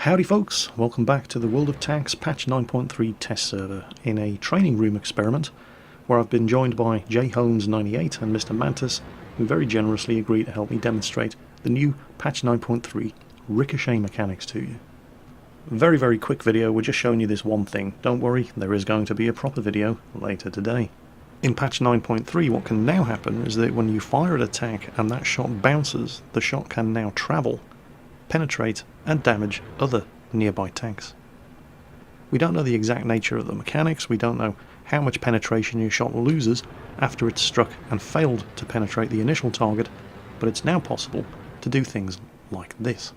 Howdy folks, welcome back to the World of Tanks patch 9.3 test server in a training room experiment where I've been joined by jholmes98 and Mr. Mantis, who very generously agreed to help me demonstrate the new patch 9.3 Ricochet mechanics to you. Very quick video, we're just showing you this one thing. Don't worry, there is going to be a proper video later today. In patch 9.3 what can now happen is that when you fire at a tank and that shot bounces, the shot can now travel, penetrate and damage other nearby tanks. We don't know the exact nature of the mechanics, we don't know how much penetration your shot loses after it's struck and failed to penetrate the initial target, but it's now possible to do things like this.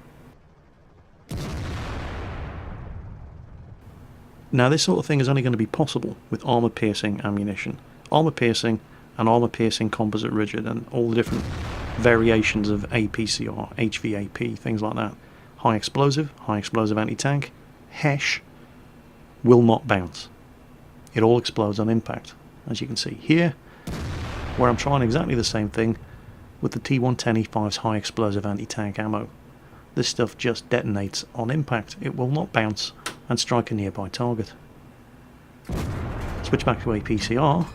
Now this sort of thing is only going to be possible with armour-piercing ammunition. Armour-piercing and armour-piercing composite rigid and all the different variations of APCR, HVAP, things like that. High explosive anti-tank, HESH, will not bounce. It all explodes on impact. As you can see here, where I'm trying exactly the same thing with the T110E5's high explosive anti-tank ammo. This stuff just detonates on impact. It will not bounce and strike a nearby target. Switch back to APCR.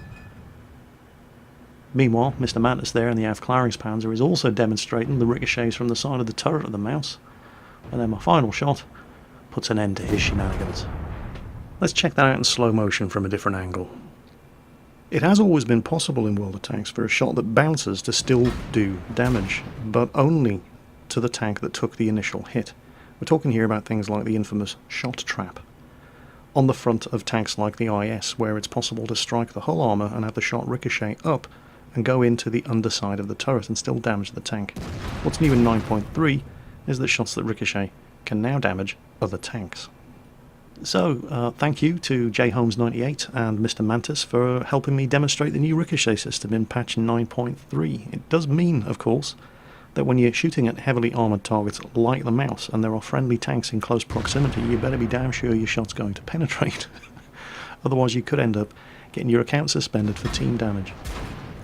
Meanwhile, Mr. Mantis there in the Aufklärungspanzer is also demonstrating the ricochets from the side of the turret of the mouse. And then my final shot puts an end to his shenanigans. Let's check that out in slow motion from a different angle. It has always been possible in World of Tanks for a shot that bounces to still do damage, but only to the tank that took the initial hit. We're talking here about things like the infamous shot trap on the front of tanks like the IS, where it's possible to strike the hull armour and have the shot ricochet up and go into the underside of the turret and still damage the tank. What's new in 9.3 is that shots that ricochet can now damage other tanks. So, thank you to jholmes98 and Mr. Mantis for helping me demonstrate the new ricochet system in patch 9.3. It does mean, of course, that when you're shooting at heavily armoured targets like the mouse and there are friendly tanks in close proximity, you better be damn sure your shot's going to penetrate. Otherwise you could end up getting your account suspended for team damage.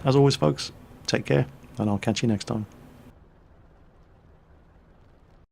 As always folks, take care and I'll catch you next time.